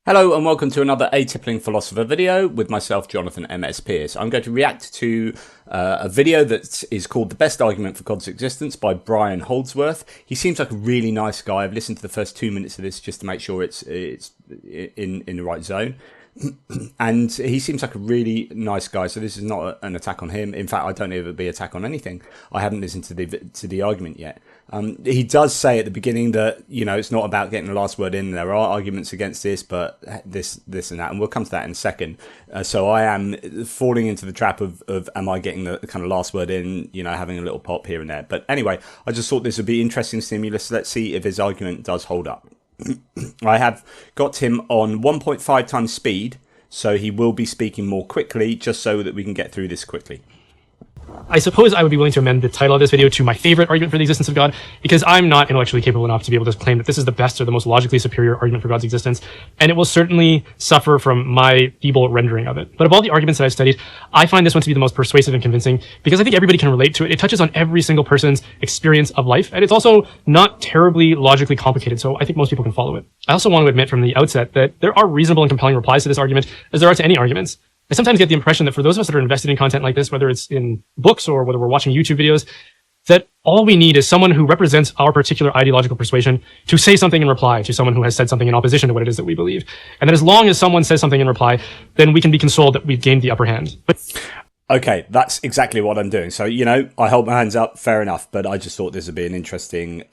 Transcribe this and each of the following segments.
Hello and welcome to another Atypical Philosopher video with myself, Jonathan M.S. Pearce. I'm going to react to a video that is called The Best Argument for God's Existence by Brian Holdsworth. He seems like a really nice guy. I've listened to the first 2 minutes of this just to make sure it's in the right zone. And he seems like a really nice guy, so this is not an attack on him. In fact, I don't know if it would be an attack on anything. I haven't listened to the argument yet. He does say at the beginning that, you know, it's not about getting the last word in. There are arguments against this, but this and that, and we'll come to that in a second. So I am falling into the trap of am I getting the kind of last word in, you know, having a little pop here and there. But anyway, I just thought this would be interesting stimulus. Let's see if his argument does hold up. I have got him on 1.5 times speed, so he will be speaking more quickly, just so that we can get through this quickly. I suppose I would be willing to amend the title of this video to my favorite argument for the existence of God, because I'm not intellectually capable enough to be able to claim that this is the best or the most logically superior argument for God's existence, and it will certainly suffer from my feeble rendering of it. But of all the arguments that I've studied, I find this one to be the most persuasive and convincing, because I think everybody can relate to it. It touches on every single person's experience of life, and it's also not terribly logically complicated, so I think most people can follow it. I also want to admit from the outset that there are reasonable and compelling replies to this argument, as there are to any arguments. I sometimes get the impression that for those of us that are invested in content like this, whether it's in books or whether we're watching YouTube videos, that all we need is someone who represents our particular ideological persuasion to say something in reply to someone who has said something in opposition to what it is that we believe. And that as long as someone says something in reply, then we can be consoled that we've gained the upper hand. Okay, that's exactly what I'm doing. So, you know, I hold my hands up, fair enough, but I just thought this would be an interesting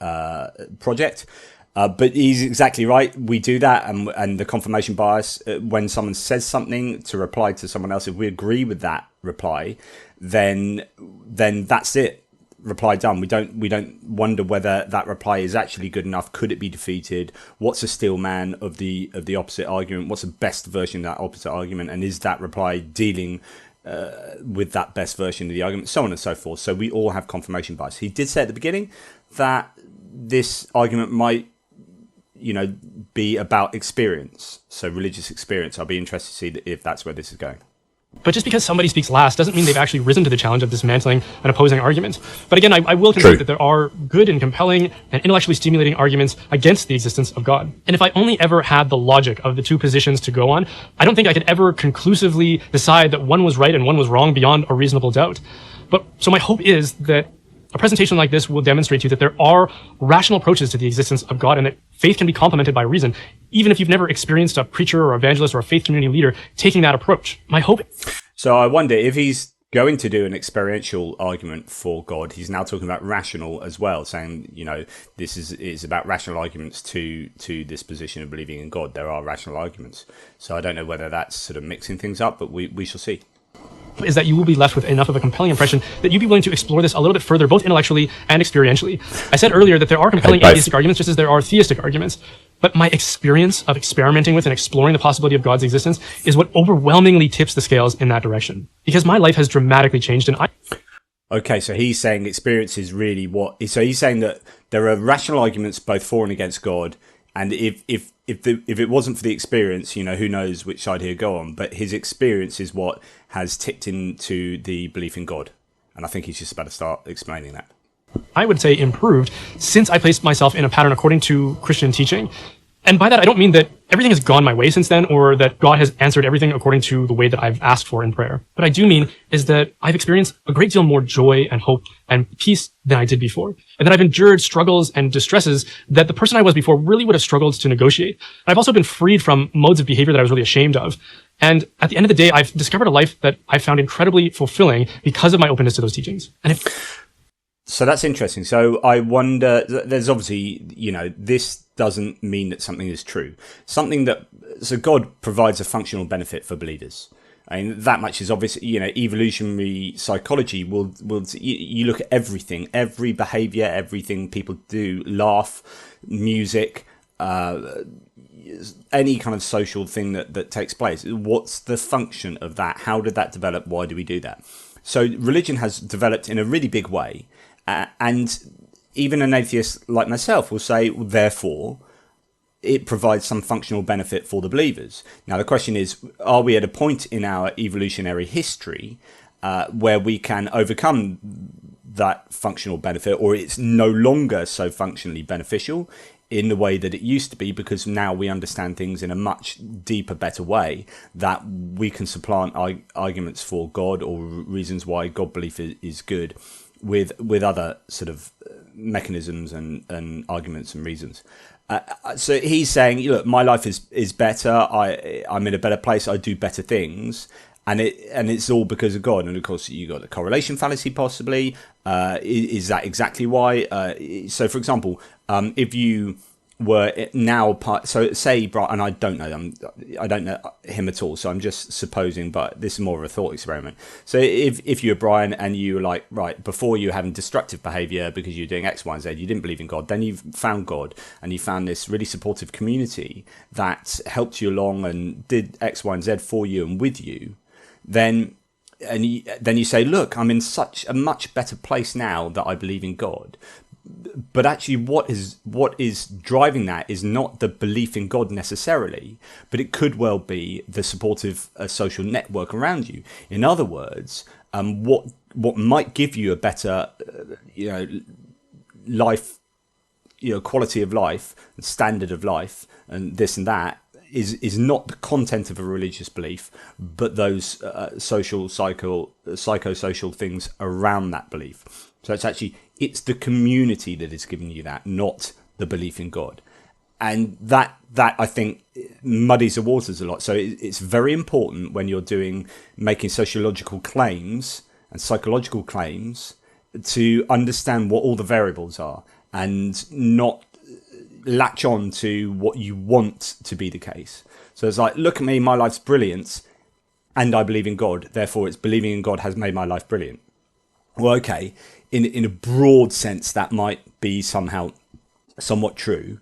project. But he's exactly right. We do that, and the confirmation bias, when someone says something to reply to someone else, if we agree with that reply, then that's it. Reply done. We don't wonder whether that reply is actually good enough. Could it be defeated? What's a steel man of the opposite argument? What's the best version of that opposite argument? And is that reply dealing with that best version of the argument? So on and so forth. So we all have confirmation bias. He did say at the beginning that this argument might, you know, be about experience, so religious experience. I'll be interested to see if that's where this is going. But just because somebody speaks last doesn't mean they've actually risen to the challenge of dismantling an opposing argument. But again, I will concede that there are good and compelling and intellectually stimulating arguments against the existence of God. And if I only ever had the logic of the two positions to go on, I don't think I could ever conclusively decide that one was right and one was wrong beyond a reasonable doubt. But so my hope is that a presentation like this will demonstrate to you that there are rational approaches to the existence of God, and that faith can be complemented by reason, even if you've never experienced a preacher or evangelist or a faith community leader taking that approach. My hope. So I wonder if he's going to do an experiential argument for God. He's now talking about rational as well, saying, you know, this is about rational arguments to this position of believing in God. There are rational arguments. So I don't know whether that's sort of mixing things up, but we shall see. Is that you will be left with enough of a compelling impression that you'd be willing to explore this a little bit further, both intellectually and experientially. I said earlier that there are compelling atheistic arguments just as there are theistic arguments, but my experience of experimenting with and exploring the possibility of God's existence is what overwhelmingly tips the scales in that direction, because my life has dramatically changed. And Okay, so he's saying experience is really what... So he's saying that there are rational arguments both for and against God, and if it wasn't for the experience, you know, who knows which side he'd go on. But his experience is what has tipped into the belief in God. And I think he's just about to start explaining that. I would say improved since I placed myself in a pattern according to Christian teaching. And by that, I don't mean that everything has gone my way since then, or that God has answered everything according to the way that I've asked for in prayer. What I do mean is that I've experienced a great deal more joy and hope and peace than I did before. And that I've endured struggles and distresses that the person I was before really would have struggled to negotiate. And I've also been freed from modes of behavior that I was really ashamed of. And at the end of the day, I've discovered a life that I found incredibly fulfilling because of my openness to those teachings. So that's interesting. So I wonder, there's obviously, you know, this doesn't mean that something is true. So God provides a functional benefit for believers. I mean, that much is obvious. You know, evolutionary psychology will you look at everything, every behavior, everything people do, laugh, music, any kind of social thing that takes place. What's the function of that? How did that develop? Why do we do that? So religion has developed in a really big way. And even an atheist like myself will say, well, therefore, it provides some functional benefit for the believers. Now, the question is, are we at a point in our evolutionary history where we can overcome that functional benefit, or it's no longer so functionally beneficial? in the way that it used to be, because now we understand things in a much deeper, better way, that we can supplant arguments for God or reasons why God belief is good with other sort of mechanisms and arguments and reasons. So he's saying, look, my life is better. I'm in a better place. I do better things. And it's all because of God. And of course, you got the correlation fallacy, possibly. Is that exactly why? So, for example, if you were now part, so say Brian, and I don't know him at all, so I'm just supposing, but this is more of a thought experiment. So if you're Brian and you were like, right, before you were having destructive behavior because you're doing X, Y, and Z, you didn't believe in God, then you found God and you found this really supportive community that helped you along and did X, Y, and Z for you and with you, then you say, look, I'm in such a much better place now that I believe in God. But actually, what is driving that is not the belief in God necessarily, but it could well be the supportive social network around you. In other words, what might give you a better, life, quality of life, standard of life, and this and that is not the content of a religious belief, but those psychosocial things around that belief. So it's the community that is giving you that, not the belief in God. And that I think muddies the waters a lot. So it's very important when you're making sociological claims and psychological claims to understand what all the variables are and not latch on to what you want to be the case. So it's like, look at me, my life's brilliant and I believe in God. Therefore, it's believing in God has made my life brilliant. Well, okay, in a broad sense, that might be somewhat true.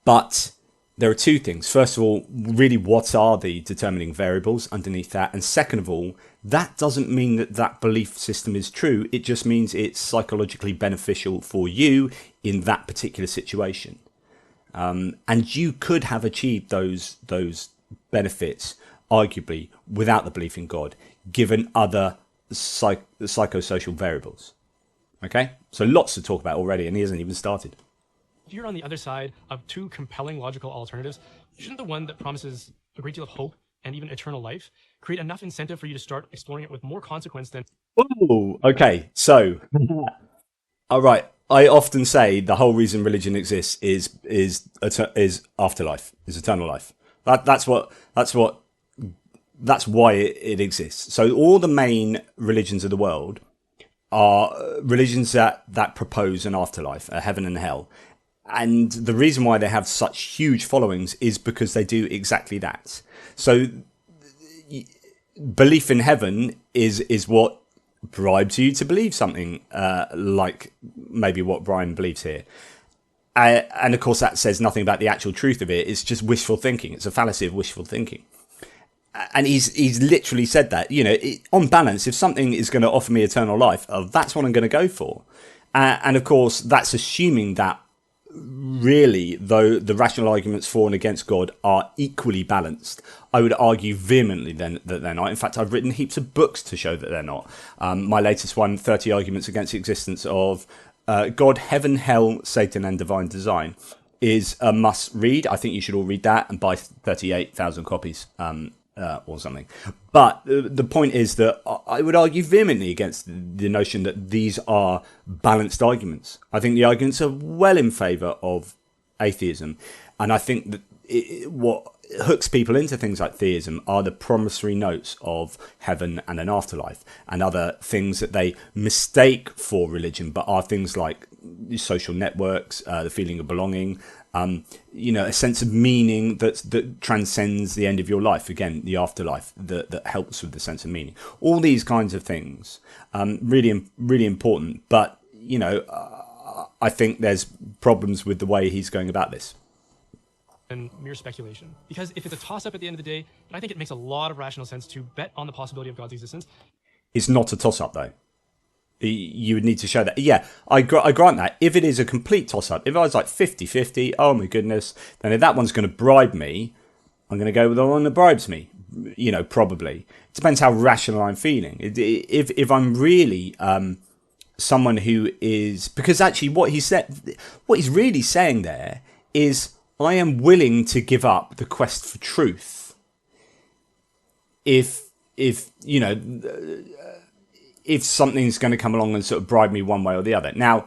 But there are two things. First of all, really, what are the determining variables underneath that? And second of all, that doesn't mean that belief system is true. It just means it's psychologically beneficial for you in that particular situation. And you could have achieved those benefits, arguably, without the belief in God, given other psychosocial variables. Okay, so lots to talk about already, and he hasn't even started. If you're on the other side of two compelling logical alternatives, shouldn't the one that promises a great deal of hope and even eternal life create enough incentive for you to start exploring it with more consequence than... Oh, okay, so all right, I often say the whole reason religion exists is afterlife, is eternal life. That's why it exists. So all the main religions of the world are religions that propose an afterlife, a heaven and hell. And the reason why they have such huge followings is because they do exactly that. So belief in heaven is what bribes you to believe something like maybe what Brian believes here. And of course, that says nothing about the actual truth of it. It's just wishful thinking. It's a fallacy of wishful thinking. And he's literally said that, on balance, if something is going to offer me eternal life, that's what I'm going to go for. And of course, that's assuming that really, though the rational arguments for and against God are equally balanced, I would argue vehemently then that they're not. In fact, I've written heaps of books to show that they're not. My latest one, 30 Arguments Against the Existence of God, Heaven, Hell, Satan and Divine Design, is a must read. I think you should all read that and buy 38,000 copies. Or something. But the point is that I would argue vehemently against the notion that these are balanced arguments. I think the arguments are well in favour of atheism. And I think that what hooks people into things like theism are the promissory notes of heaven and an afterlife and other things that they mistake for religion, but are things like social networks, the feeling of belonging, a sense of meaning that transcends the end of your life. Again, the afterlife that helps with the sense of meaning. All these kinds of things, really, really important. But I think there's problems with the way he's going about this. And mere speculation. Because if it's a toss-up at the end of the day, I think it makes a lot of rational sense to bet on the possibility of God's existence. It's not a toss-up, though. You would need to show that. Yeah, I grant that. If it is a complete toss-up, if I was like 50-50, oh my goodness, then if that one's going to bribe me, I'm going to go with the one that bribes me. Probably. It depends how rational I'm feeling. If I'm really someone who is... Because actually what he's really saying there is I am willing to give up the quest for truth if you know, if something's going to come along and sort of bribe me one way or the other. Now,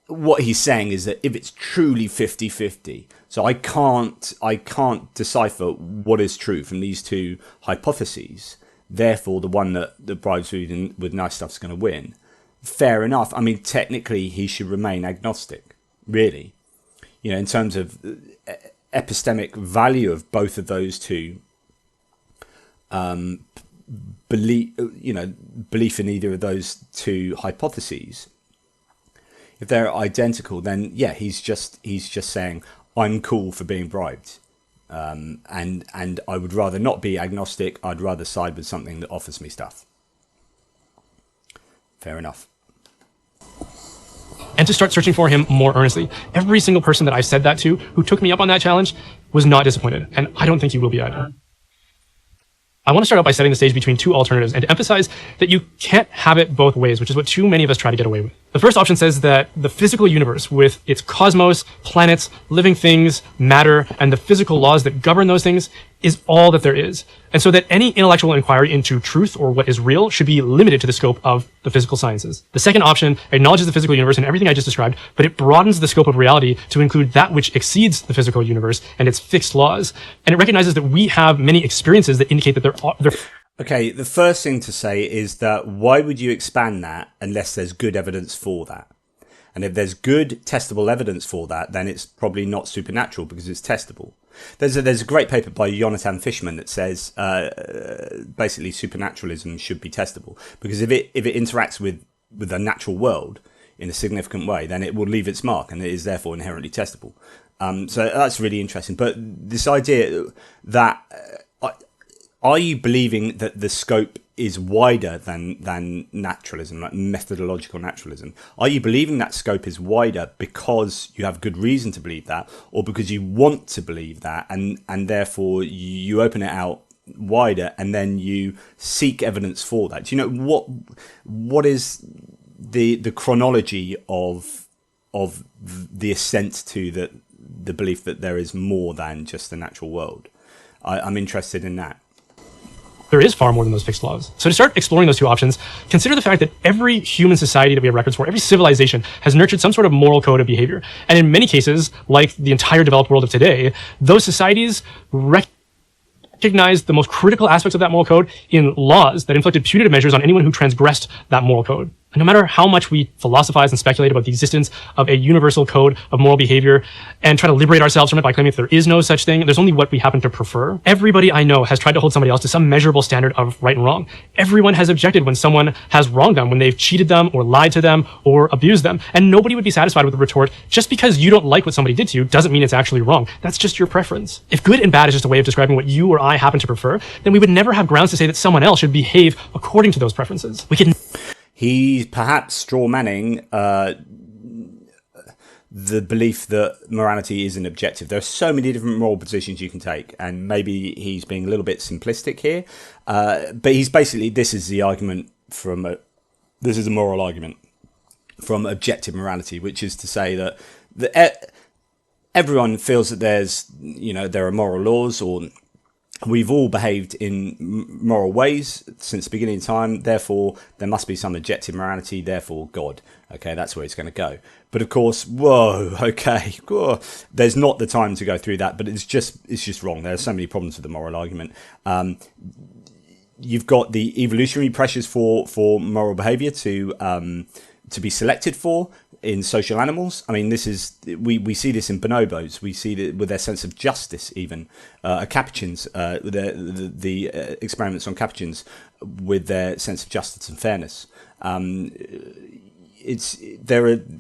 what he's saying is that if it's truly 50-50, so I can't decipher what is true from these two hypotheses, therefore the one that bribes food with nice stuff is going to win. Fair enough. I mean, technically he should remain agnostic, really. You know, in terms of epistemic value of both of those two, belief in either of those two hypotheses, if they're identical, then yeah, he's just saying I'm cool for being bribed, and I would rather not be agnostic. I'd rather side with something that offers me stuff. Fair enough. And to start searching for him more earnestly. Every single person that I've said that to who took me up on that challenge was not disappointed, and I don't think he will be either. I want to start out by setting the stage between two alternatives and to emphasize that you can't have it both ways, which is what too many of us try to get away with. The first option says that the physical universe, with its cosmos, planets, living things, matter, and the physical laws that govern those things, is all that there is. And so that any intellectual inquiry into truth or what is real should be limited to the scope of the physical sciences. The second option acknowledges the physical universe and everything I just described, but it broadens the scope of reality to include that which exceeds the physical universe and its fixed laws. And it recognizes that we have many experiences that indicate that there Okay, the first thing to say is that why would you expand that unless there's good evidence for that? And if there's good testable evidence for that, then it's probably not supernatural because it's testable. There's a great paper by Jonathan Fishman that says basically supernaturalism should be testable, because if it interacts with the natural world in a significant way, then it will leave its mark and it is therefore inherently testable. So that's really interesting. But this idea that are you believing that the scope is wider than naturalism, like methodological naturalism? Are you believing that scope is wider because you have good reason to believe that, or because you want to believe that, and therefore you open it out wider and then you seek evidence for that? Do you know what is the chronology of the ascent to the belief that there is more than just the natural world? I'm interested in that. There is far more than those fixed laws. So to start exploring those two options, consider the fact that every human society that we have records for, every civilization has nurtured some sort of moral code of behavior. And in many cases, like the entire developed world of today, those societies recognize the most critical aspects of that moral code in laws that inflicted punitive measures on anyone who transgressed that moral code. And no matter how much we philosophize and speculate about the existence of a universal code of moral behavior and try to liberate ourselves from it by claiming that there is no such thing, there's only what we happen to prefer. Everybody I know has tried to hold somebody else to some measurable standard of right and wrong. Everyone has objected when someone has wronged them, when they've cheated them or lied to them or abused them. And nobody would be satisfied with the retort, just because you don't like what somebody did to you doesn't mean it's actually wrong. That's just your preference. If good and bad is just a way of describing what you or I happen to prefer, then we would never have grounds to say that someone else should behave according to those preferences. We could... He's perhaps straw manning the belief that morality isn't objective. There are so many different moral positions you can take, and maybe he's being a little bit simplistic here. But he's basically, this is the argument this is a moral argument from objective morality, which is to say that everyone feels that there are moral laws, or we've all behaved in moral ways since the beginning of time, therefore there must be some objective morality, therefore God. Okay, that's where it's going to go. But of course, there's not the time to go through that, but it's just wrong. There are so many problems with the moral argument. You've got the evolutionary pressures for moral behavior to be selected for in social animals. I mean, we see this in bonobos. We see it with their sense of justice, even capuchins, the experiments on capuchins with their sense of justice and fairness.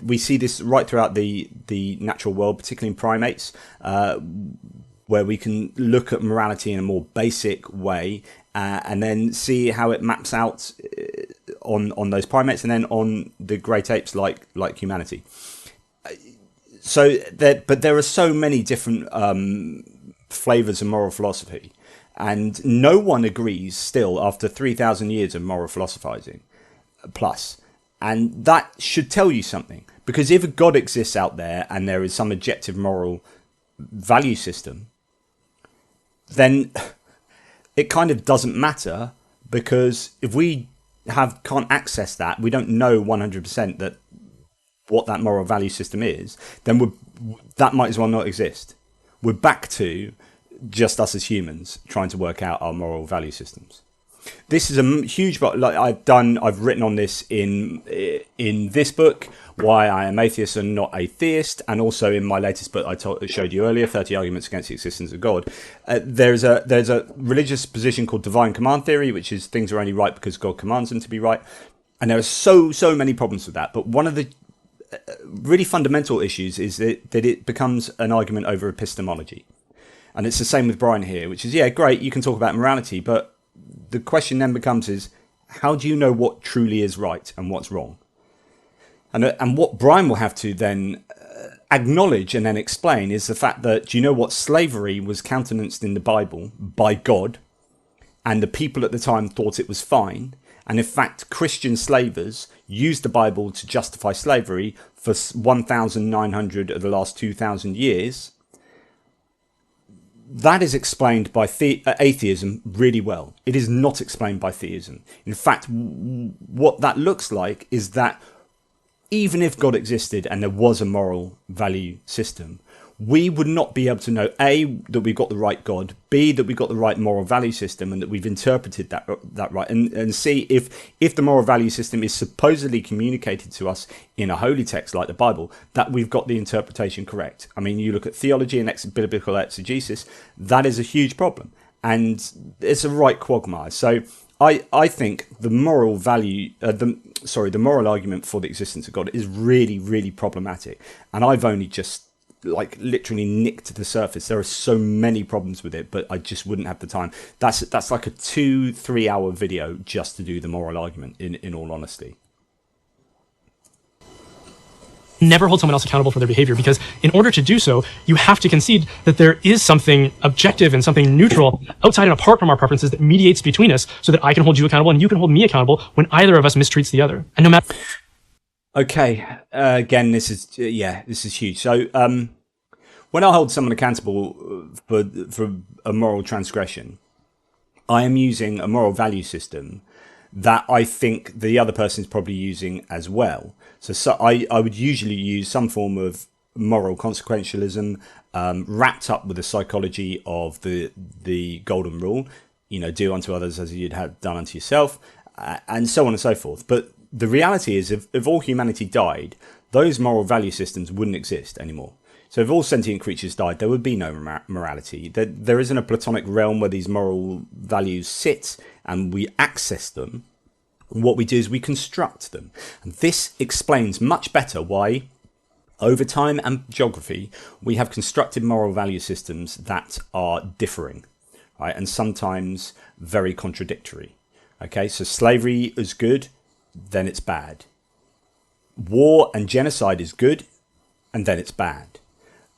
We see this right throughout the natural world, particularly in primates, where we can look at morality in a more basic way and then see how it maps out on those primates and then on the great apes like humanity. But there are so many different flavors of moral philosophy, and no one agrees still after 3,000 years of moral philosophizing plus. And that should tell you something, because if a God exists out there and there is some objective moral value system, then it kind of doesn't matter, because if we can't access that, we don't know 100% that what that moral value system is, then that might as well not exist. We're back to just us as humans trying to work out our moral value systems. This is a huge, like I've written on this in this book, Why I Am Atheist and Not a Theist, and also in my latest book I showed you earlier, 30 Arguments Against the Existence of God. There's a religious position called divine command theory, which is things are only right because God commands them to be right. And there are so many problems with that. But one of the really fundamental issues is that it becomes an argument over epistemology. And it's the same with Brian here, which is, yeah, great, you can talk about morality, but the question then becomes is, how do you know what truly is right and what's wrong? And what Brian will have to then acknowledge and then explain is the fact that, do you know what, slavery was countenanced in the Bible by God, and the people at the time thought it was fine. And in fact, Christian slavers used the Bible to justify slavery for 1,900 of the last 2,000 years. That is explained by atheism really well. It is not explained by theism. In fact, what that looks like is that even if God existed and there was a moral value system, we would not be able to know, A, that we've got the right God, B, that we've got the right moral value system and that we've interpreted that right, and C, if the moral value system is supposedly communicated to us in a holy text like the Bible, that we've got the interpretation correct. I mean, you look at theology and biblical exegesis, that is a huge problem, and it's a right quagmire. So I think the moral value, the moral argument for the existence of God is really, really problematic, and I've only just literally nicked the surface. There are so many problems with it, but I just wouldn't have the time. That's like a 2-3 hour video just to do the moral argument, in all honesty. Never hold someone else accountable for their behavior, because in order to do so, you have to concede that there is something objective and something neutral outside and apart from our preferences that mediates between us, so that I can hold you accountable and you can hold me accountable when either of us mistreats the other. And no matter... Okay, again, this is huge. So when I hold someone accountable for a moral transgression, I am using a moral value system that I think the other person is probably using as well. So I would usually use some form of moral consequentialism wrapped up with the psychology of the golden rule, do unto others as you'd have done unto yourself, and so on and so forth. But the reality is, if all humanity died, those moral value systems wouldn't exist anymore. So if all sentient creatures died, there would be no morality. There isn't a Platonic realm where these moral values sit and we access them. What we do is we construct them. And this explains much better why, over time and geography, we have constructed moral value systems that are differing, right? And sometimes very contradictory. Okay, so slavery is good, then it's bad. War and genocide is good, and then it's bad.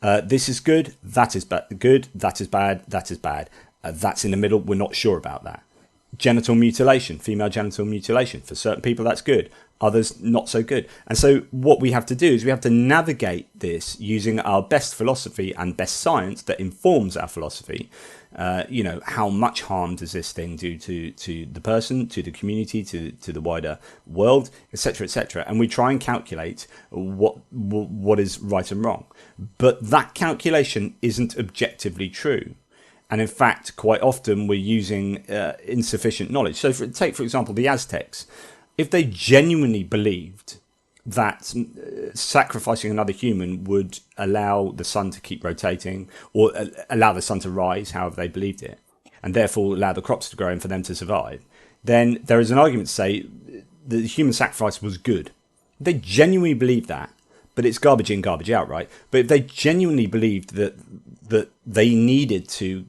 This is good, that is good, that is bad, that is bad. That's in the middle, we're not sure about that. Genital mutilation, female genital mutilation, for certain people that's good, others not so good. And so what we have to do is we have to navigate this using our best philosophy and best science that informs our philosophy. How much harm does this thing do to the person, to the community, to the wider world, etc., etc. And we try and calculate what is right and wrong. But that calculation isn't objectively true. And in fact, quite often we're using insufficient knowledge. So take, for example, the Aztecs. If they genuinely believed that sacrificing another human would allow the sun to keep rotating, or allow the sun to rise, however they believed it, and therefore allow the crops to grow and for them to survive, then there is an argument to say that the human sacrifice was good. If they genuinely believed that, but it's garbage in, garbage out, right? But if they genuinely believed that they needed to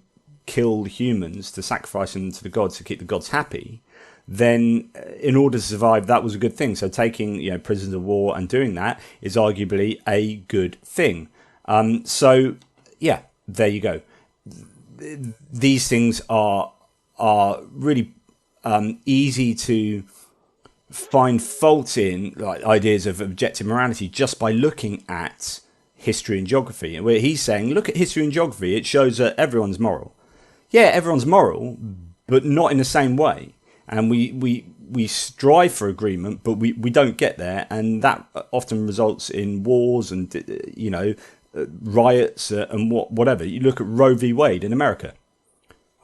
kill humans to sacrifice them to the gods to keep the gods happy, then in order to survive, that was a good thing. So taking prisoners of war and doing that is arguably a good thing. So yeah, there you go. These things are really easy to find fault in, like ideas of objective morality, just by looking at history and geography, and where he's saying, look at history and geography, it shows that everyone's moral. Yeah, everyone's moral, but not in the same way. And we strive for agreement, but we don't get there, and that often results in wars and riots and whatever. You look at Roe v. Wade in America,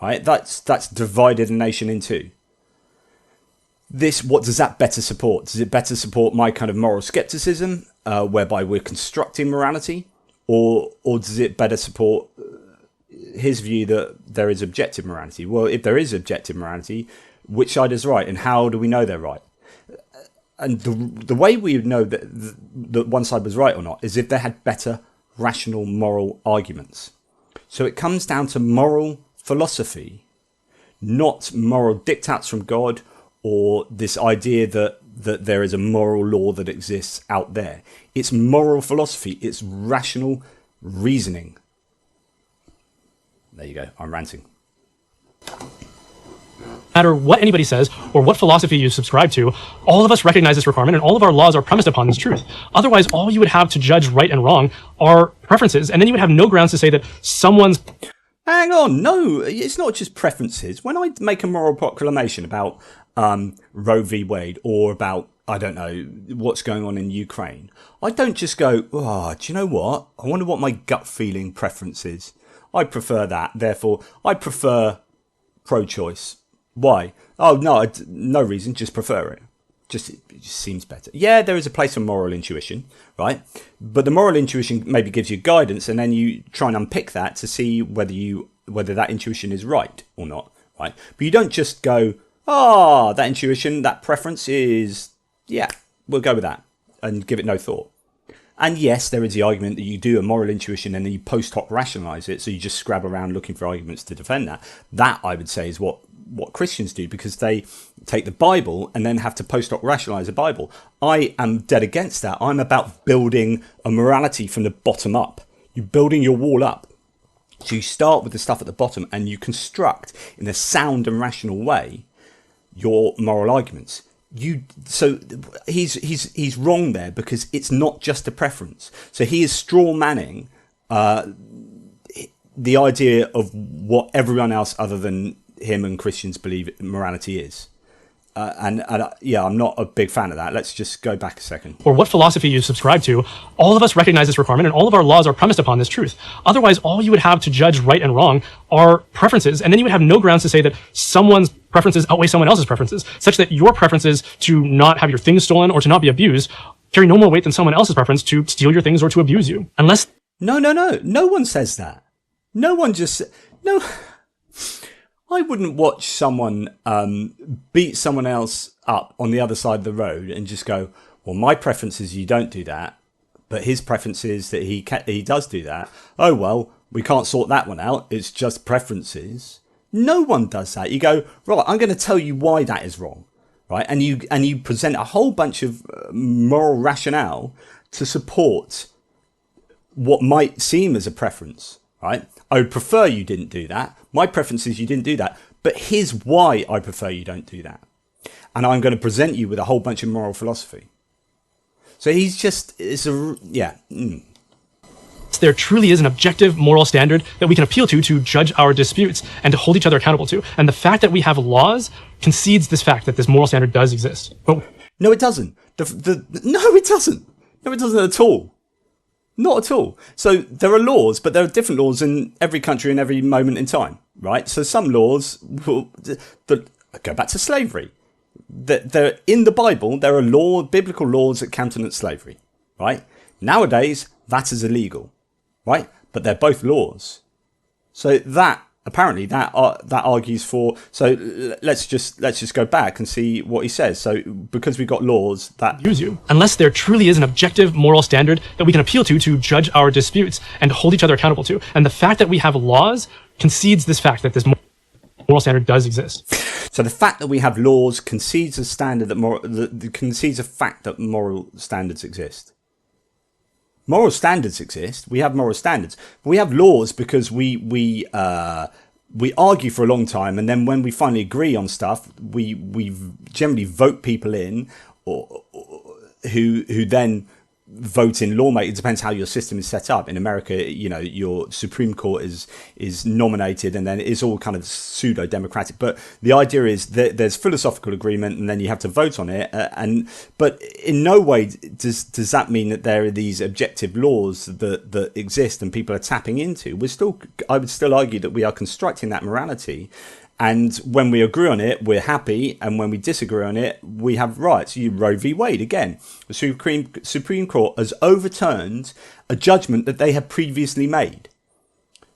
right? That's divided a nation in two. What does that better support? Does it better support my kind of moral skepticism, whereby we're constructing morality, or does it better support his view that there is objective morality? Well, if there is objective morality, which side is right, and how do we know they're right? And the way we would know that one side was right or not is if they had better rational moral arguments. So it comes down to moral philosophy, not moral diktats from God, or this idea that there is a moral law that exists out there. It's moral philosophy. It's rational reasoning. There you go. I'm ranting. No matter what anybody says or what philosophy you subscribe to, all of us recognize this requirement and all of our laws are premised upon this truth. Otherwise, all you would have to judge right and wrong are preferences, and then you would have no grounds to say that someone's... Hang on, no, it's not just preferences. When I make a moral proclamation about Roe v. Wade, or about, I don't know, what's going on in Ukraine, I don't just go, oh, do you know what? I wonder what my gut feeling preference is. I prefer that, therefore I prefer pro-choice. Why? Oh, no, no reason, just prefer it. It just seems better. Yeah, there is a place for moral intuition, right? But the moral intuition maybe gives you guidance, and then you try and unpick that to see whether that intuition is right or not, right? But you don't just go, that intuition, that preference is, yeah, we'll go with that, and give it no thought. And yes, there is the argument that you do a moral intuition and then you post hoc rationalise it, so you just scrab around looking for arguments to defend that. That, I would say, is what Christians do, because they take the Bible and then have to post hoc rationalise the Bible. I am dead against that. I'm about building a morality from the bottom up. You're building your wall up. So you start with the stuff at the bottom and you construct in a sound and rational way your moral arguments. So he's wrong there, because it's not just a preference. So he is straw manning the idea of what everyone else other than him and Christians believe morality is. And I'm not a big fan of that. Let's just go back a second. Or what philosophy you subscribe to, all of us recognize this requirement and all of our laws are premised upon this truth. Otherwise, all you would have to judge right and wrong are preferences, and then you would have no grounds to say that someone's preferences outweigh someone else's preferences, such that your preferences to not have your things stolen or to not be abused carry no more weight than someone else's preference to steal your things or to abuse you. Unless... No. No one says that. No. I wouldn't watch someone beat someone else up on the other side of the road and just go, well, my preference is you don't do that, but his preference is that he does do that. Oh, well, we can't sort that one out. It's just preferences. No one does that. You go, right, I'm going to tell you why that is wrong, right? And you present a whole bunch of moral rationale to support what might seem as a preference, right? I would prefer you didn't do that. My preference is you didn't do that. But here's why I prefer you don't do that. And I'm going to present you with a whole bunch of moral philosophy. So there truly is an objective moral standard that we can appeal to judge our disputes and to hold each other accountable to. And the fact that we have laws concedes this fact that this moral standard does exist. But no, it doesn't. No, it doesn't. No, it doesn't at all. Not at all. So there are laws, but there are different laws in every country in every moment in time, right? So some laws will go back to slavery. They're in the Bible. There are biblical laws that countenance slavery, right? Nowadays, that is illegal, right? But they're both laws. So that argues for. So let's just go back and see what he says. So because we've got laws that use you, unless there truly is an objective moral standard that we can appeal to judge our disputes and to hold each other accountable to. And the fact that we have laws concedes this fact that this moral standard does exist. So the fact that we have laws concedes a standard concedes a fact that moral standards exist. Moral standards exist. We have moral standards. But we have laws because we argue for a long time, and then when we finally agree on stuff, we generally vote people in, or who then voting lawmaker. It depends how your system is set up. In America, your Supreme Court is nominated, and then it's all kind of pseudo democratic. But the idea is that there's philosophical agreement, and then you have to vote on it. But in no way does that mean that there are these objective laws that exist and people are tapping into. I would still argue that we are constructing that morality. And when we agree on it, we're happy. And when we disagree on it, we have rights. Roe v. Wade, again, the Supreme Court has overturned a judgment that they had previously made.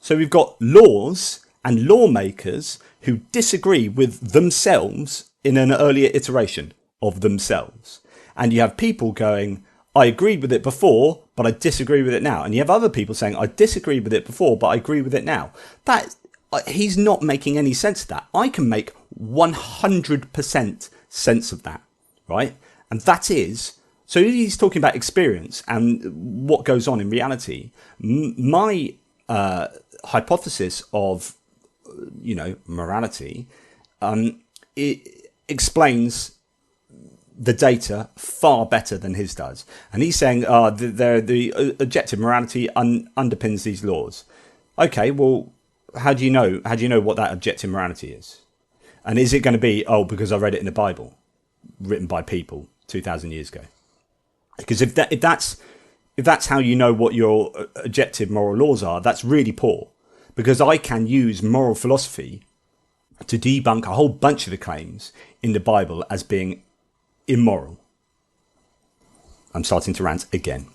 So we've got laws and lawmakers who disagree with themselves in an earlier iteration of themselves. And you have people going, I agreed with it before, but I disagree with it now. And you have other people saying, I disagreed with it before, but I agree with it now. He's not making any sense of that. I can make 100% sense of that, right? And that is, so he's talking about experience and what goes on in reality. My hypothesis of, morality, it explains the data far better than his does. And he's saying the objective morality underpins these laws. Okay, well, how do you know what that objective morality is? And is it going to be, because I read it in the Bible, written by people 2,000 years ago? Because if that's how you know what your objective moral laws are, that's really poor. Because I can use moral philosophy to debunk a whole bunch of the claims in the Bible as being immoral. I'm starting to rant again.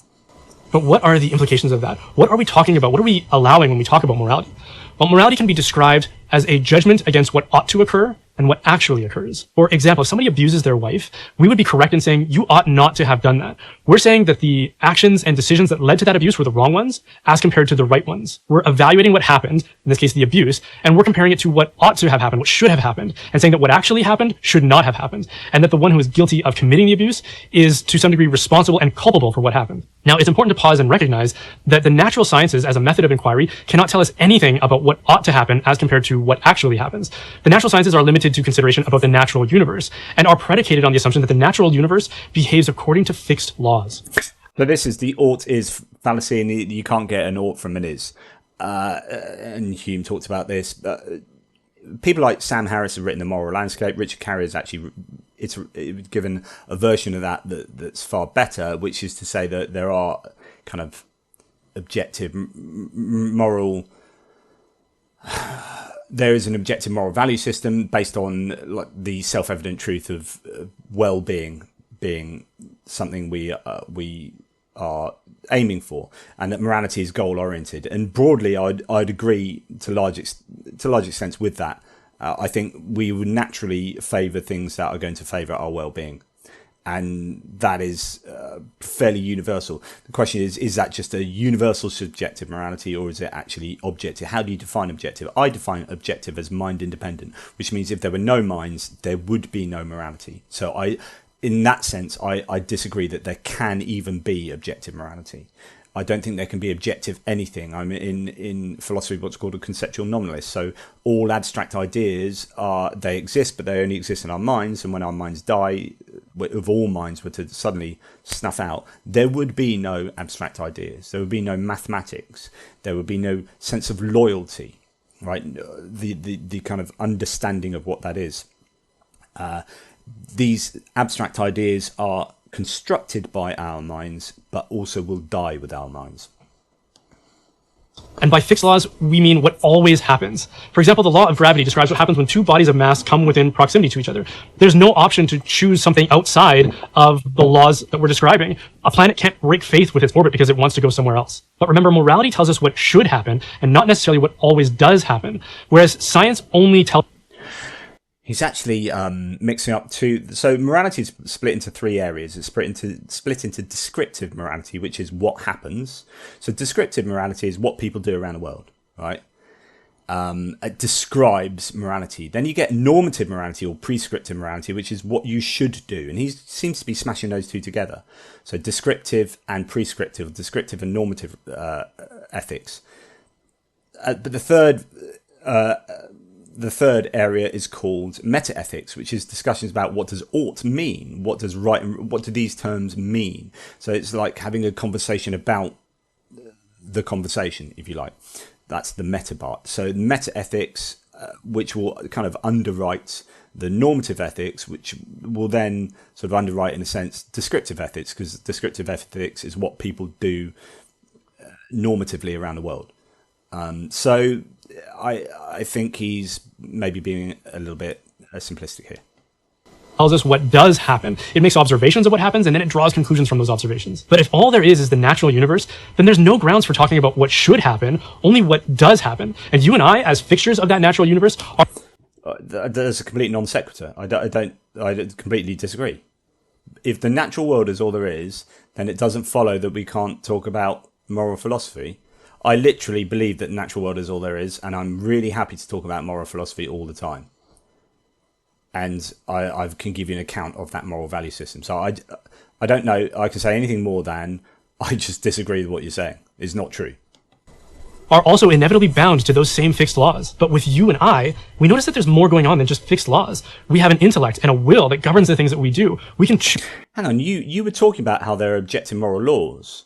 But what are the implications of that? What are we talking about? What are we allowing when we talk about morality? Well, morality can be described as a judgment against what ought to occur and what actually occurs. For example, if somebody abuses their wife, we would be correct in saying you ought not to have done that. We're saying that the actions and decisions that led to that abuse were the wrong ones as compared to the right ones. We're evaluating what happened, in this case the abuse, and we're comparing it to what ought to have happened, what should have happened, and saying that what actually happened should not have happened, and that the one who is guilty of committing the abuse is to some degree responsible and culpable for what happened. Now, it's important to pause and recognize that the natural sciences as a method of inquiry cannot tell us anything about what ought to happen as compared to what actually happens. The natural sciences are limited to consideration about the natural universe and are predicated on the assumption that the natural universe behaves according to fixed laws. So this is the ought is fallacy, and you can't get an ought from an is. And Hume talked about this. People like Sam Harris have written The Moral Landscape. Richard Carrier has actually given a version of that's far better, which is to say that there are kind of objective moral... There is an objective moral value system based on the self-evident truth of well-being being something we are aiming for, and that morality is goal-oriented. And broadly, I'd agree to large extent with that. I think we would naturally favour things that are going to favour our well-being. And that is fairly universal. The question is that just a universal subjective morality, or is it actually objective? How do you define objective? I define objective as mind independent, which means if there were no minds, there would be no morality. So in that sense, I disagree that there can even be objective morality. I don't think there can be objective anything. I'm in philosophy what's called a conceptual nominalist. So all abstract ideas they exist, but they only exist in our minds. And when our minds die, if all minds were to suddenly snuff out, there would be no abstract ideas. There would be no mathematics. There would be no sense of loyalty, right? The kind of understanding of what that is. These abstract ideas are constructed by our minds, but also will die with our minds. And by fixed laws, we mean what always happens. For example, the law of gravity describes what happens when two bodies of mass come within proximity to each other. There's no option to choose something outside of the laws that we're describing. A planet can't break faith with its orbit because it wants to go somewhere else. But remember, morality tells us what should happen and not necessarily what always does happen, whereas science only tells... He's actually mixing up two. So morality is split into three areas. It's split into descriptive morality, which is what happens. So descriptive morality is what people do around the world, right? It describes morality. Then you get normative morality or prescriptive morality, which is what you should do. And he seems to be smashing those two together. So descriptive and prescriptive, descriptive and normative ethics. But the third the third area is called metaethics, which is discussions about what does ought mean, what does right, and what do these terms mean. So it's like having a conversation about the conversation, if you like. That's the meta part. So metaethics, which will kind of underwrite the normative ethics, which will then sort of underwrite, in a sense, descriptive ethics, because descriptive ethics is what people do normatively around the world. So I think he's maybe being a little bit simplistic here. Tells us what does happen. It makes observations of what happens, and then it draws conclusions from those observations. But if all there is the natural universe, then there's no grounds for talking about what should happen, only what does happen. And you and I, as fixtures of that natural universe, are... That's a complete non sequitur. I completely disagree. If the natural world is all there is, then it doesn't follow that we can't talk about moral philosophy. I literally believe that the natural world is all there is, and I'm really happy to talk about moral philosophy all the time. And I can give you an account of that moral value system. So I don't know I can say anything more than I just disagree with what you're saying. It's not true. Are also inevitably bound to those same fixed laws. But with you and I, we notice that there's more going on than just fixed laws. We have an intellect and a will that governs the things that we do. We can... Hang on, you were talking about how there are objective moral laws.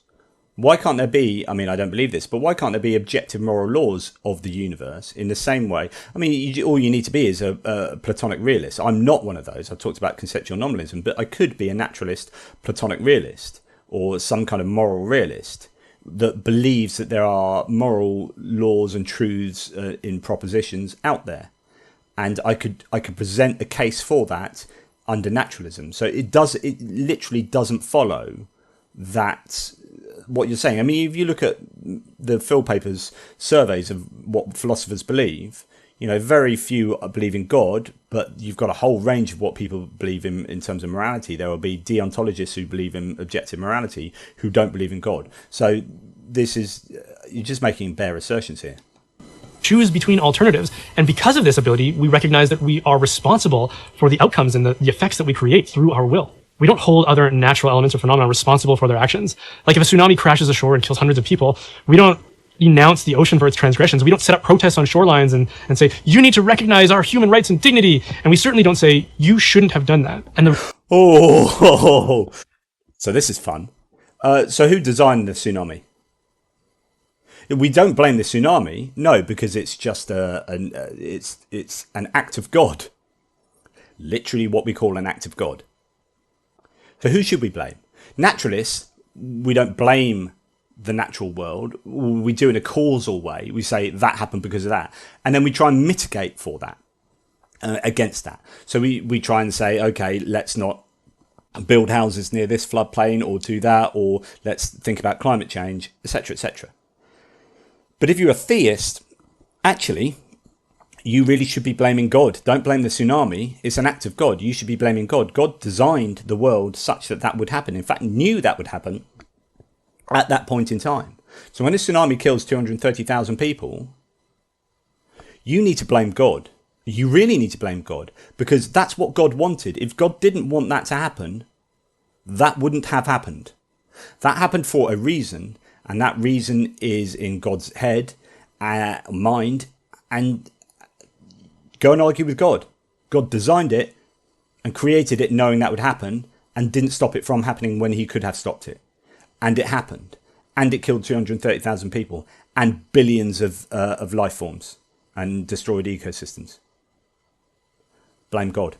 Why can't there be, I mean, I don't believe this, but why can't there be objective moral laws of the universe in the same way? I mean, all you need to be is a Platonic realist. I'm not one of those. I've talked about conceptual nominalism, but I could be a naturalist, Platonic realist, or some kind of moral realist that believes that there are moral laws and truths in propositions out there. And I could present a case for that under naturalism. So it literally doesn't follow that what you're saying. I mean, if you look at the Phil Paper's surveys of what philosophers believe, you know, very few believe in God, but you've got a whole range of what people believe in terms of morality. There will be deontologists who believe in objective morality who don't believe in God. So this is, you're just making bare assertions here. Choose between alternatives. And because of this ability, we recognize that we are responsible for the outcomes and the effects that we create through our will. We don't hold other natural elements or phenomena responsible for their actions. Like if a tsunami crashes ashore and kills hundreds of people, we don't denounce the ocean for its transgressions. We don't set up protests on shorelines and say, you need to recognize our human rights and dignity. And we certainly don't say, you shouldn't have done that. And so this is fun. So who designed the tsunami? We don't blame the tsunami, no, because it's just it's an act of God. Literally what we call an act of God. So who should we blame? Naturalists, we don't blame the natural world. We do it in a causal way. We say that happened because of that. And then we try and mitigate for that, against that. So we try and say, okay, let's not build houses near this floodplain or do that, or let's think about climate change, etc., etc. But if you're a theist, actually, you really should be blaming God. Don't blame the tsunami. It's an act of God. You should be blaming God. God designed the world such that would happen. In fact, knew that would happen at that point in time. So when a tsunami kills 230,000 people, you need to blame God. You really need to blame God, because that's what God wanted. If God didn't want that to happen, that wouldn't have happened. That happened for a reason, and that reason is in God's head, mind, and go and argue with God. God designed it and created it knowing that would happen and didn't stop it from happening when he could have stopped it. And it happened. And it killed 230,000 people and billions of life forms and destroyed ecosystems. Blame God.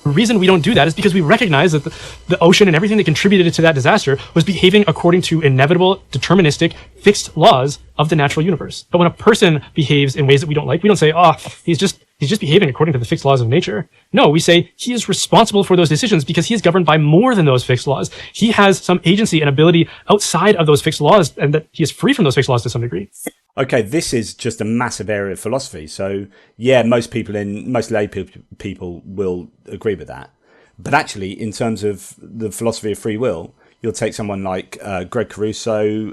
The reason we don't do that is because we recognize that the ocean and everything that contributed to that disaster was behaving according to inevitable, deterministic, fixed laws of the natural universe. But when a person behaves in ways that we don't like, we don't say, oh, he's just behaving according to the fixed laws of nature. No, we say he is responsible for those decisions because he is governed by more than those fixed laws. He has some agency and ability outside of those fixed laws, and that he is free from those fixed laws to some degree. Okay, this is just a massive area of philosophy. So, yeah, most lay people will agree with that. But actually, in terms of the philosophy of free will, you'll take someone like Greg Caruso,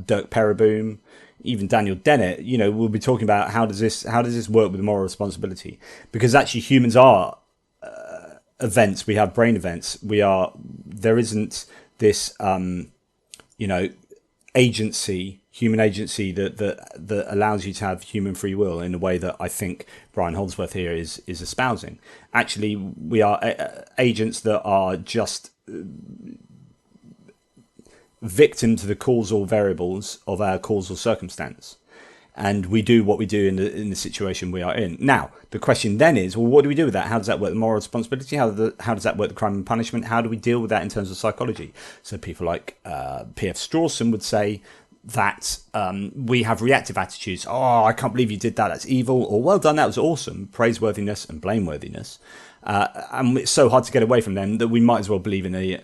Dirk Pereboom, even Daniel Dennett. You know, we'll be talking about how does this work with moral responsibility? Because actually, humans are events. We have brain events. There isn't this, agency, human agency that allows you to have human free will in a way that I think Brian Holdsworth here is espousing. Actually, we are agents that are just victim to the causal variables of our causal circumstance. And we do what we do in the situation we are in. Now, the question then is, well, what do we do with that? How does that work the moral responsibility? How does that work the crime and punishment? How do we deal with that in terms of psychology? So people like P.F. Strawson would say that we have reactive attitudes. Oh, I can't believe you did that. That's evil. Or well done. That was awesome. Praiseworthiness and blameworthiness. And it's so hard to get away from them that we might as well believe in the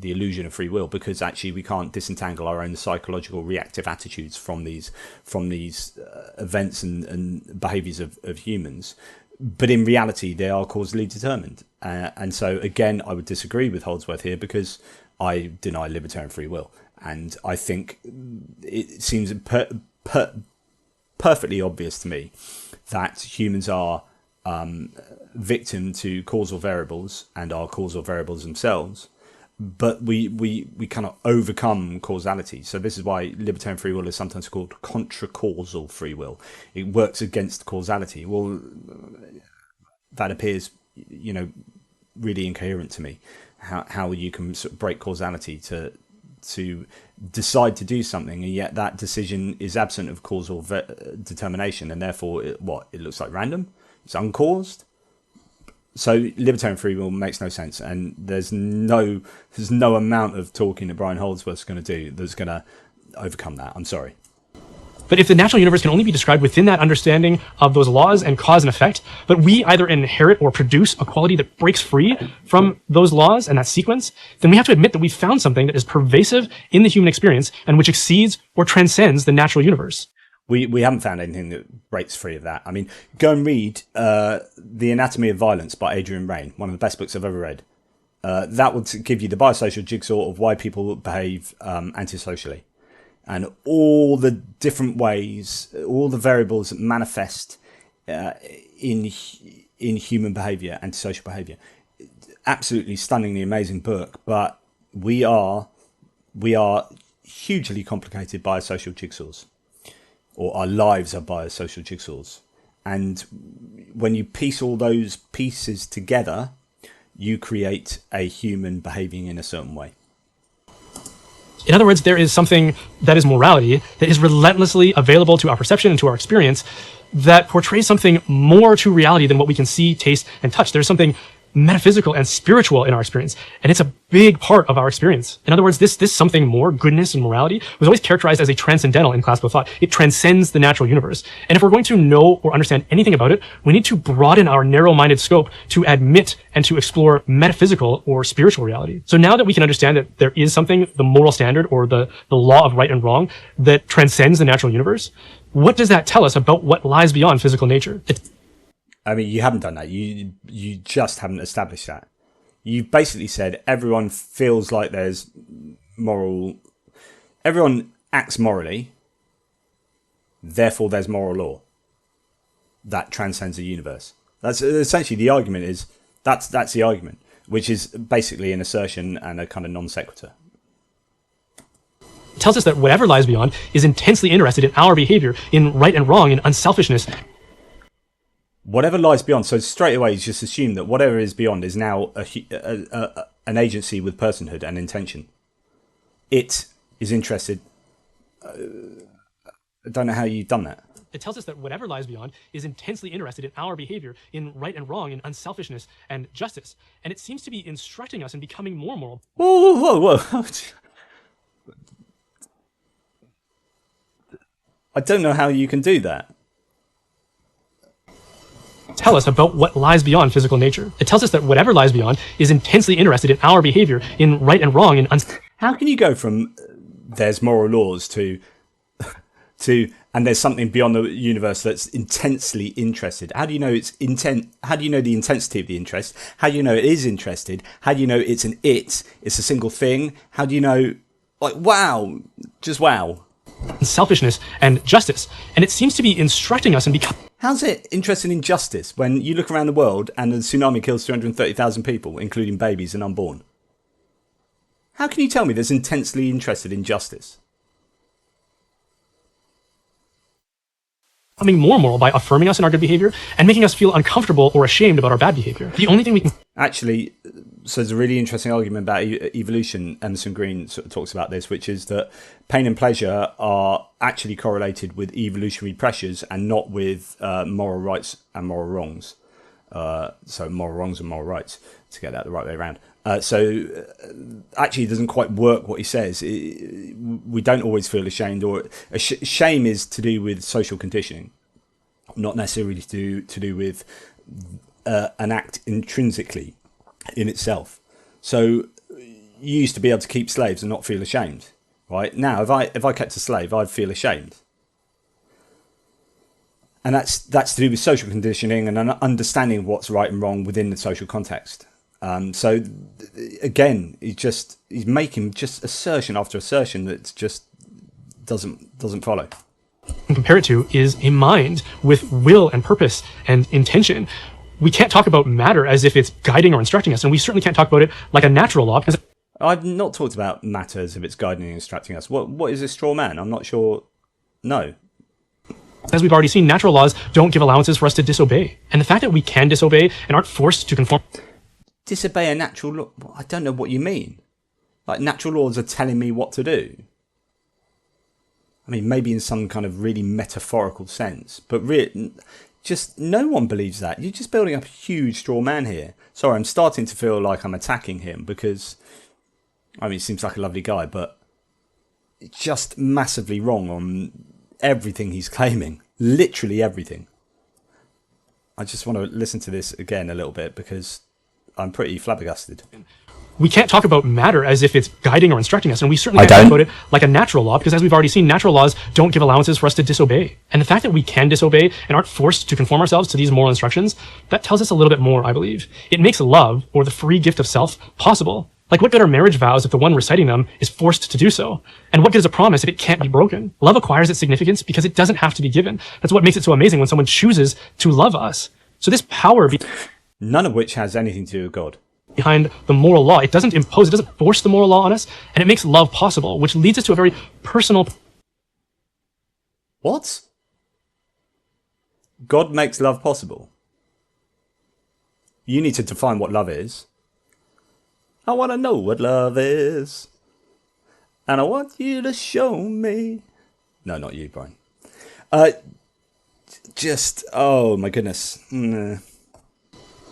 illusion of free will, because actually we can't disentangle our own psychological reactive attitudes from these events and behaviours of humans. But in reality, they are causally determined. And so again, I would disagree with Holdsworth here, because I deny libertarian free will, and I think it seems perfectly obvious to me that humans are victim to causal variables and are causal variables themselves, but we cannot overcome causality. So this is why libertarian free will is sometimes called contra-causal free will. It works against causality. Well, that appears, really incoherent to me. How you can sort of break causality to decide to do something, and yet that decision is absent of causal determination, and therefore it looks like random. It's uncaused. So libertarian free will makes no sense, and there's no amount of talking that Brian Holdsworth is going to do that's going to overcome that. I'm sorry. But if the natural universe can only be described within that understanding of those laws and cause and effect, but we either inherit or produce a quality that breaks free from those laws and that sequence, then we have to admit that we've found something that is pervasive in the human experience and which exceeds or transcends the natural universe. We haven't found anything that breaks free of that. I mean, go and read The Anatomy of Violence by Adrian Raine, one of the best books I've ever read. That would give you the biosocial jigsaw of why people behave antisocially, and all the different ways, all the variables that manifest in human behaviour, antisocial behaviour. Absolutely stunningly amazing book, but we are hugely complicated biosocial jigsaws. Or our lives are biosocial jigsaws. And when you piece all those pieces together, you create a human behaving in a certain way. In other words, there is something that is morality that is relentlessly available to our perception and to our experience that portrays something more to reality than what we can see, taste, and touch. There's something metaphysical and spiritual in our experience, and it's a big part of our experience. In other words, this something more, goodness and morality, was always characterized as a transcendental in classical thought. It transcends the natural universe. And if we're going to know or understand anything about it, we need to broaden our narrow-minded scope to admit and to explore metaphysical or spiritual reality. So now that we can understand that there is something, the moral standard or the law of right and wrong, that transcends the natural universe, what does that tell us about what lies beyond physical nature? I mean, you haven't done that. You just haven't established that. You've basically said everyone feels like there's everyone acts morally, therefore there's moral law that transcends the universe. That's essentially the argument. That's the argument, which is basically an assertion and a kind of non sequitur. It tells us that whatever lies beyond is intensely interested in our behavior, in right and wrong, in unselfishness. Whatever lies beyond, so straight away you just assume that whatever is beyond is now an agency with personhood and intention. It is interested. I don't know how you've done that. It tells us that whatever lies beyond is intensely interested in our behavior, in right and wrong, in unselfishness and justice. And it seems to be instructing us in becoming more moral. Whoa. I don't know how you can do that. Tell us about what lies beyond physical nature. It tells us that whatever lies beyond is intensely interested in our behavior, in right and wrong, in How can you go from there's moral laws to and there's something beyond the universe that's intensely interested? How do you know it's intent? How do you know the intensity of the interest? How do you know it is interested? How do you know it's a single thing? How do you know, wow, just wow. Selfishness and justice. And it seems to be instructing us in becoming... How's it interested in justice when you look around the world and the tsunami kills 230,000 people, including babies and unborn? How can you tell me that's intensely interested in justice? becoming more moral by affirming us in our good behavior and making us feel uncomfortable or ashamed about our bad behavior. The only thing we can actually, so there's a really interesting argument about evolution. Emerson Green sort of talks about this, which is that pain and pleasure are actually correlated with evolutionary pressures and not with moral rights and moral wrongs. So moral wrongs and moral rights, to get that the right way around. Actually, it doesn't quite work what he says. We don't always feel ashamed, or shame is to do with social conditioning, not necessarily to do with an act intrinsically in itself. So you used to be able to keep slaves and not feel ashamed, right? Now, if I kept a slave, I'd feel ashamed. And that's to do with social conditioning and an understanding of what's right and wrong within the social context. So again, he's making just assertion after assertion that just doesn't follow. Compare it to is a mind with will and purpose and intention. We can't talk about matter as if it's guiding or instructing us, and we certainly can't talk about it like a natural law. Because I've not talked about matter as if it's guiding and instructing us. What is a straw man? I'm not sure. No. As we've already seen, natural laws don't give allowances for us to disobey. And the fact that we can disobey and aren't forced to conform... Disobey a natural law? I don't know what you mean. Like, natural laws are telling me what to do. I mean, maybe in some kind of really metaphorical sense. But just no one believes that. You're just building up a huge straw man here. Sorry, I'm starting to feel like I'm attacking him because... I mean, he seems like a lovely guy, but... it's just massively wrong on... everything he's claiming, literally everything. I just want to listen to this again a little bit because I'm pretty flabbergasted. We can't talk about matter as if it's guiding or instructing us, and we certainly can't talk about it like a natural law, because as we've already seen, natural laws don't give allowances for us to disobey. And the fact that we can disobey and aren't forced to conform ourselves to these moral instructions, that tells us a little bit more, I believe. It makes love, or the free gift of self, possible. Like, what good are marriage vows if the one reciting them is forced to do so? And what good is a promise if it can't be broken? Love acquires its significance because it doesn't have to be given. That's what makes it so amazing when someone chooses to love us. So this power... none of which has anything to do with God. Behind the moral law, it doesn't impose, it doesn't force the moral law on us, and it makes love possible, which leads us to a very personal... What? God makes love possible? You need to define what love is. I want to know what love is. And I want you to show me. No, not you, Brian. Oh my goodness.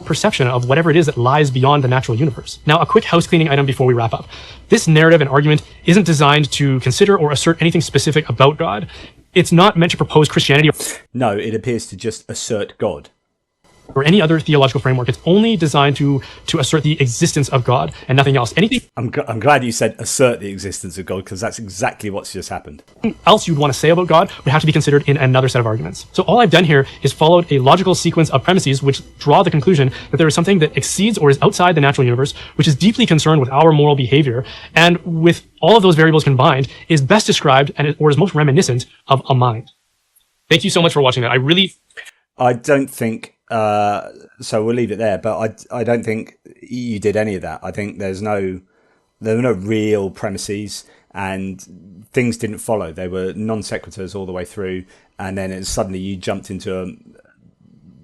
Perception of whatever it is that lies beyond the natural universe. Now, a quick housecleaning item before we wrap up. This narrative and argument isn't designed to consider or assert anything specific about God. It's not meant to propose Christianity. No, it appears to just assert God. Or any other theological framework. It's only designed to assert the existence of God and nothing else. Anything I'm glad you said assert the existence of God, because that's exactly what's just happened. else you'd want to say about God would have to be considered in another set of arguments. So all I've done here is followed a logical sequence of premises which draw the conclusion that there is something that exceeds or is outside the natural universe, which is deeply concerned with our moral behavior, and with all of those variables combined is best described or is most reminiscent of a mind. Thank you so much for watching that. I don't think... so we'll leave it there, but I don't think you did any of that. I think there were no real premises, and things didn't follow. They were non sequiturs all the way through, and then suddenly you jumped into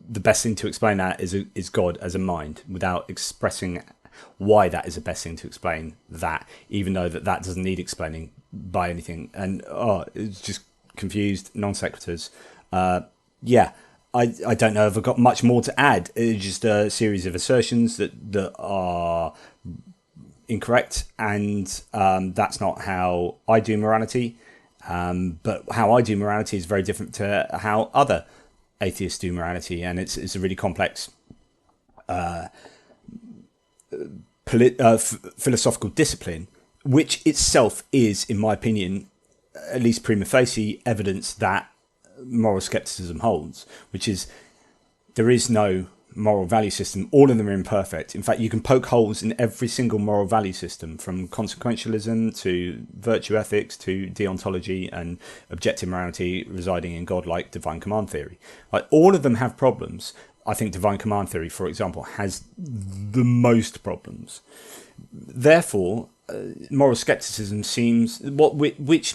the best thing to explain that is God as a mind, without expressing why that is the best thing to explain that, even though that doesn't need explaining by anything. And it's just confused, non sequiturs. Yeah. I don't know if I've got much more to add. It's just a series of assertions that are incorrect, and that's not how I do morality. But how I do morality is very different to how other atheists do morality, and it's a really complex philosophical discipline, which itself is, in my opinion, at least prima facie, evidence that moral skepticism holds, which is there is no moral value system. All of them are imperfect. In fact, you can poke holes in every single moral value system, from consequentialism to virtue ethics to deontology and objective morality residing in God, like divine command theory. Like, all of them have problems. I think divine command theory, for example, has the most problems. Therefore, moral skepticism seems which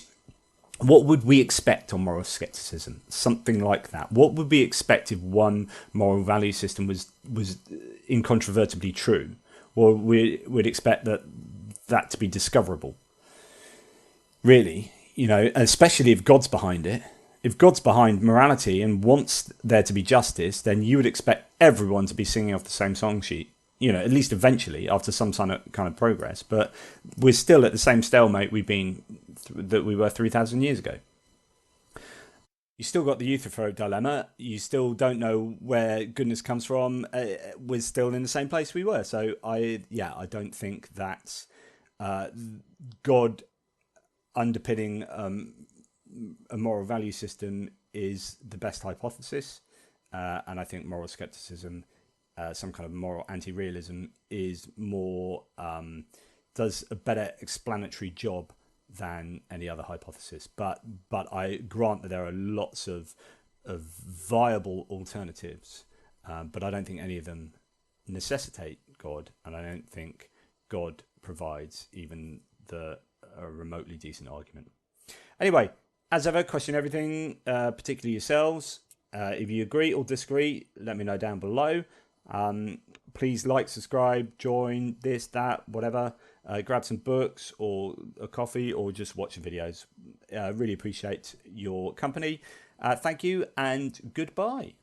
what would we expect on moral skepticism? Something like that. What would we expect if one moral value system was incontrovertibly true? Or we'd expect that to be discoverable. Really, especially if God's behind it. If God's behind morality and wants there to be justice, then you would expect everyone to be singing off the same song sheet. At least eventually, after some kind of progress. But we're still at the same stalemate that we were 3,000 years ago. You still got the Euthyphro dilemma. You still don't know where goodness comes from. We're still in the same place we were. So I don't think that God underpinning a moral value system is the best hypothesis. And I think moral skepticism, some kind of moral anti-realism, is more does a better explanatory job than any other hypothesis. But I grant that there are lots of viable alternatives, but I don't think any of them necessitate God, and I don't think God provides even a remotely decent argument. Anyway, as ever, question everything, particularly yourselves. If you agree or disagree, let me know down below. Please like, subscribe, join, this, that, whatever. Grab some books or a coffee or just watch the videos. Really appreciate your company. Thank you and goodbye.